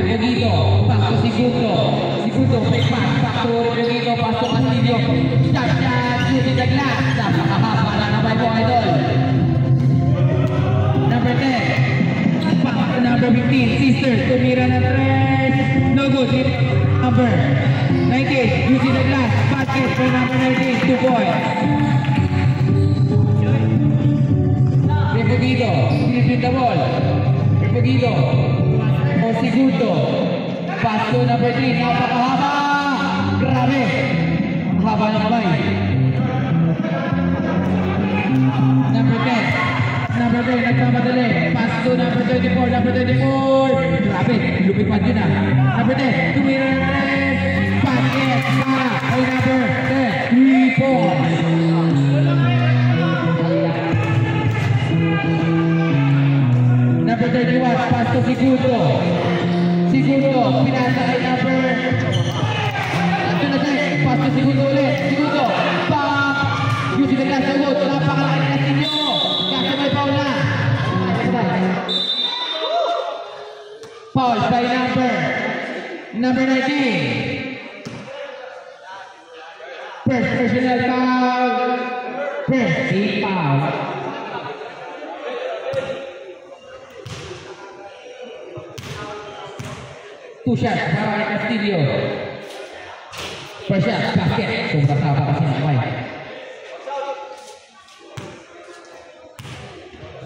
Repoguito, paso segundo. Segundo, break pass, paso Repoguito, paso Castillo. Shot, shooting the glass. Napakahaba na naman po, idol. Number 10. Number 15, Sisters. Tumira ng 3. No good. Number 19, using the glass. Basket for number 19, 2 points. Repoguito, Philippine the ball. Repoguito. O segundo. Pass to number 3. Napakahaba. Grabe. Haba ng kamay. Number 10. Number 10. Nagkamadali. Pass to number 24. Number 24. Grabe. Lumipad yun ah. Number 10. Tumira ng 3. Basket. Para. Ay number 10. 3 points. Number 31, pass to Segundo. Segundo, pinasa kay number. Ito na tayo, pass to Segundo ulit. Segundo, back. Using the glass out. Napakalaki na Castillo. Kaso may foul na. Foul by number 19. First personal foul. First team foul. Two shots para kay Castillo. First shot, basket. Sumasama kasi ng kamay.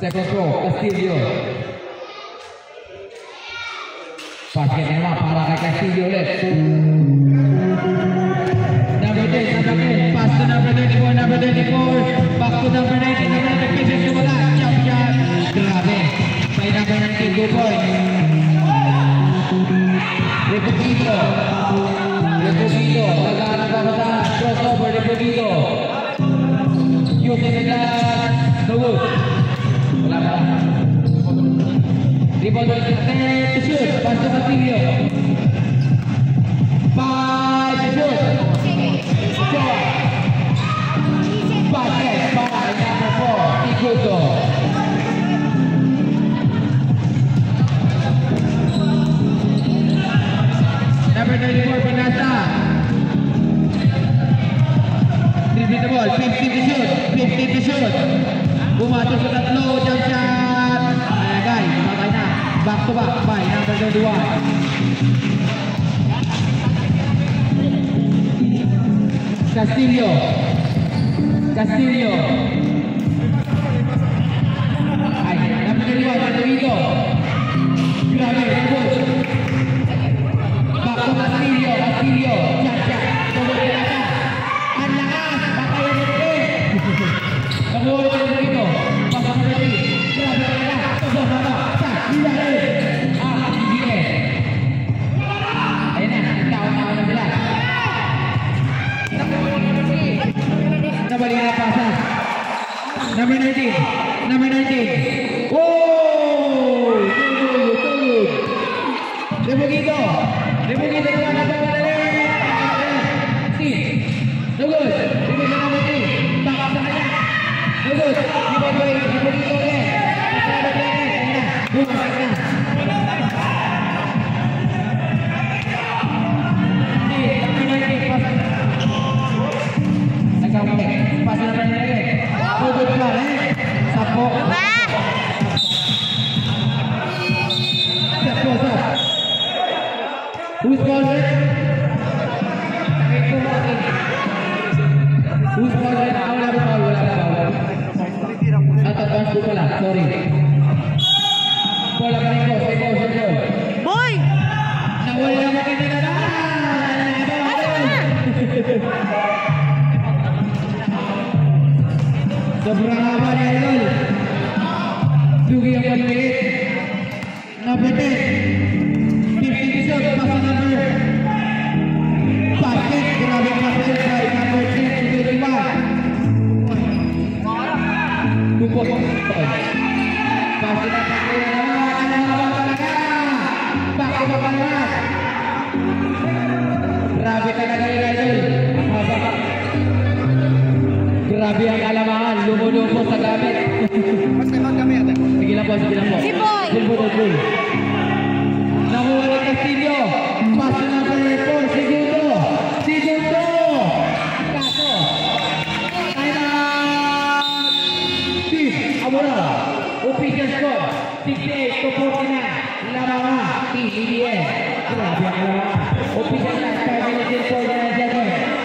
Second throw, Castillo. Basket naman para kay Castillo ulit. Number 10, pass to number 24, number 24. Back to number 19, number 19. Sumala, jump shot. Grabe. By number 19, 2 points. Repoguito, naghahanap ako sa crossover, Repoguito. Using the glass, no good. Wala pa. Rebound by to shoot, pass to Castillo. 5 to shoot. Shot. Basket, by number 4, Iguto. Number 34, Pinasa. Dribble the ball, 15 to shoot, 15 to shoot. Bumatos sa tatlo, jump shot. Ayan guys, bakay na. Back to back by number 31. Castillo. Ay, number 31, Repoguito. Grabe, good. Castillo, chat, tumulong na ka. Ang lakas, patayin na rin. Nabuhay ko dito. Baka mo rin. Grabe na ka. Tumama, chat, hila rin. Sige. Ayun na, tao na bilas. Nabalik na pasas. Number 19. Oh! Tulog. Repoguito naman na pagkakali. No good. Repoguito naman din. Back up sa kanya. No good. Repoguito ulit. Kasama ka ulit. Ayun na. Bumasak na. Nagkamali. Pasa na tayo ulit. No good pa rin. Sapo. Who's calling? Who's calling? Wala ba foul? At advance ko pala. Sorry. Bola pa rin ko. Say goal. Boy! Nawala naman kayo na sobrang haba ni Idol. Dugi ang maliit. Number 10. 50 shots. Pasa number. Basket. Grabe ang basket by number 10. 21. Tupok. Basket na pagkaya naman. Ang haba talaga. Baka ba pala? Grabe talaga yung Idol. Grabe ang kalamangan, lumulo sa gamit. Sige lang po. Si Boy! Nakuha ni Team BBN. Grabe ang lawa. Official na 5 minutes and 49 seconds.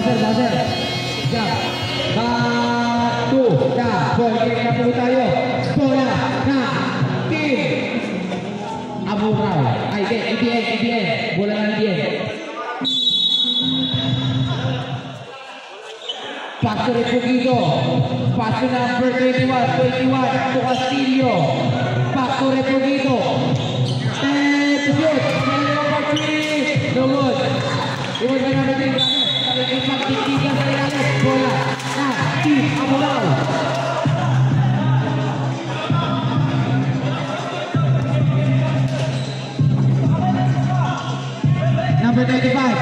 Buzzer. Jump. Batu. Dah. Ball game na po tayo. Bola na team Abu Rao. Ay, EBN. Bola na EBN. Pass to Refugido. Pass to number 21 to Castillo. Back to Refugido. And shoot. No good. Iwan na namin din. Pagtitigan sa ilalim. Bola na team Abu Rao. Number 25.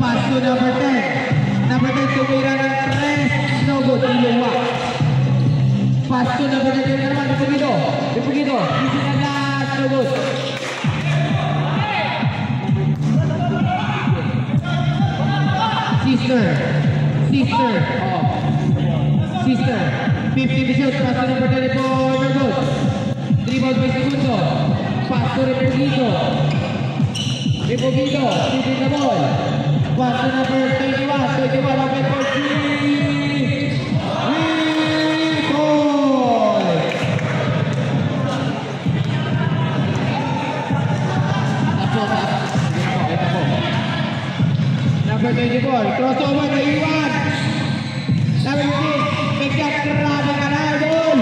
Pass to number 10. Number 10 tumira ng 3. No good. Iluwa. Pass to number 10 naman. Refugido. Easy na last. No good. Sister. 50 to shoot. Pass to number 24. No good. Dribble by Segundo. Pass to Refugido. Keep the ball. Pass to number 21 open for 3. Goal! Number 24, crossover na iwan. Number 15, bigyan grabe ka na, goal!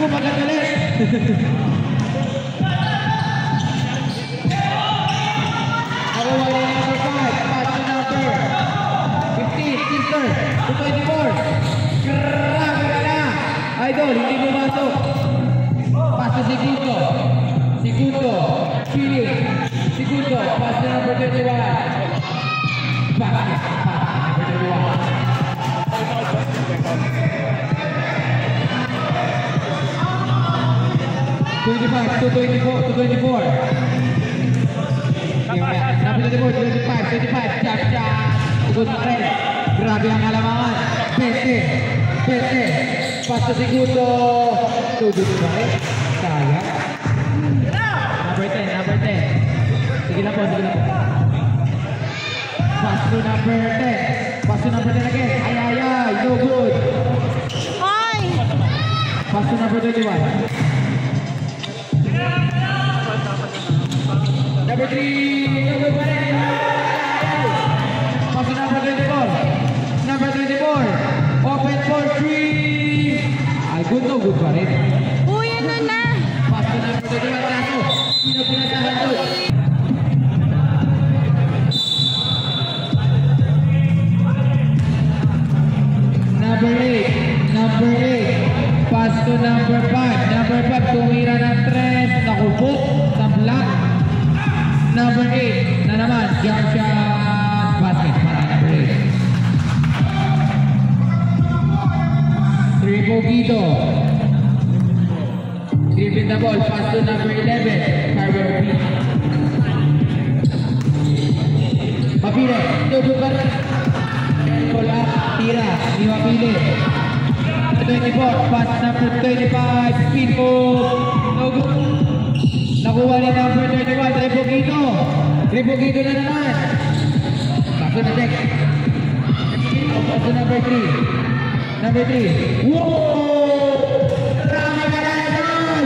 Kumagat ulit. Wala number 5, pass to number 15, Sister, to 24. Grabe ka na. Idol, hindi bumasok. Pass to Segundo. Philip. Segundo, pass to number 21. Basket, number 21. 25 to 24. Number 25, jab. Ikot pa rin. Grabe ang halamangan. 20. Pass to Segundo. Tubig pa rin. Kaya. Number 10. Sige na po. Pass to number 10 again. Ay. No good. Pass to number 21. Number 3. No good pa rin. Pass to number 24. Open for 3. Ay, good pa rin. Uy, ano na? Pass to number 21. Kaso, sino pinasahan doon? Number 8. Pass to number 5. Number 5, tumira ng 3. Nakupo sa block. Number 8 na naman, jump shot basket para number 8. Refugido. Dribbling the ball, pass to number 11, Carver B. Mapile, tutup pa rin. Pull up, tira, di mapile. 24, pass number 25, spin move, no good. Nakuha ni number 31, Refugido na naman. Paso na check. Paso number 3. Wow! Grabe ka na, Idol!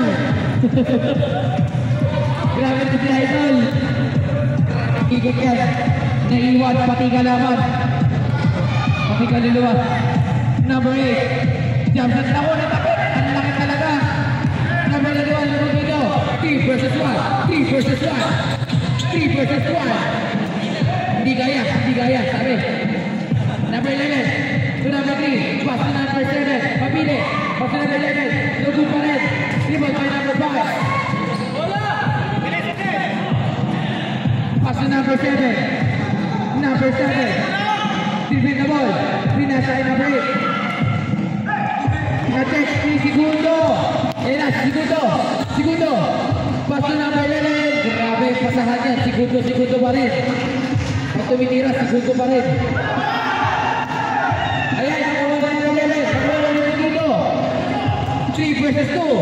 Grabe ka si Idol. Ikot yan. Naiwan, pati kalaman. Pati kaluluwa. Number 8. Jump shot na ko, natapit. Ang laki talaga. Number 21, Refugido. 3 versus 1. Hindi kaya, sabi. Number 11 to number 3. Pass to number 7. Pabili. Pass to number 11. No good pa rin. Rebound by number 5. Pass to number 7. Number 7. Dribbling the ball. Pinasa ay number 8. Na-check ni Segundo. Ayan na, Segundo. Pass to number 11. Grabe, pasahan niya. Segundo pa rin. Pag tumitira, Segundo pa rin. Ayan, nakuha na number 11. Nakuha na Segundo. 3 versus 2.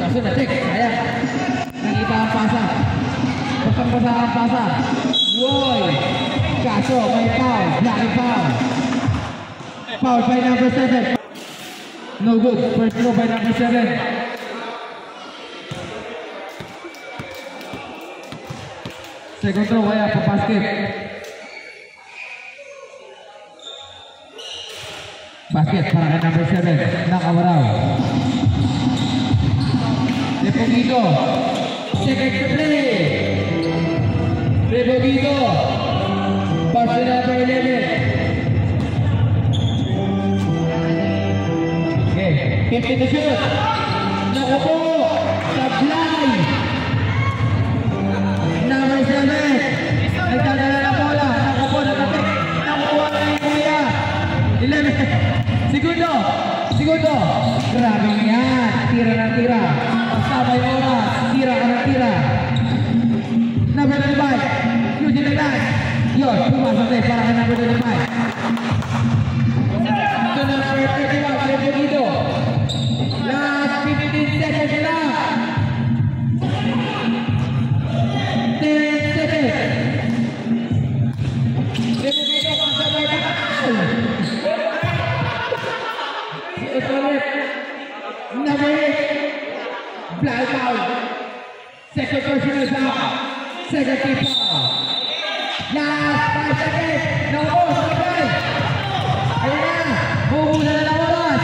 Kaso na-check. Ayan. Nakita ang pasa. Pasang-pasa ang pasa. Woy! Kaso, may foul. Blocking foul. Foul by number 7. No good. First throw by number 7. Second throw, kaya pa-basket. Basket para kay number 7. Nakawaraw. Repogito. Second play. Repogito. Pass to number 11. Okay, 50 to shoot. Naku po. Sablay. Number 7. Nagdadala na bola. Naku po. Nakuha na yung kuya. 11. Segundo. Grabe yan. Tira ng tira. Pasama yung oras. Tira ka ng tira. Number 5. Yun din lang. Yun. Pumasok tayo para ka number 5. Ito number 31. Repogito. Last 15 seconds lang. 10 seconds. Repogito. Pasama yung number 8. Black foul. Second personal foul. Second team foul. Last 5 seconds. No more. Sabay. Ayun na. Buhusan na lang oras.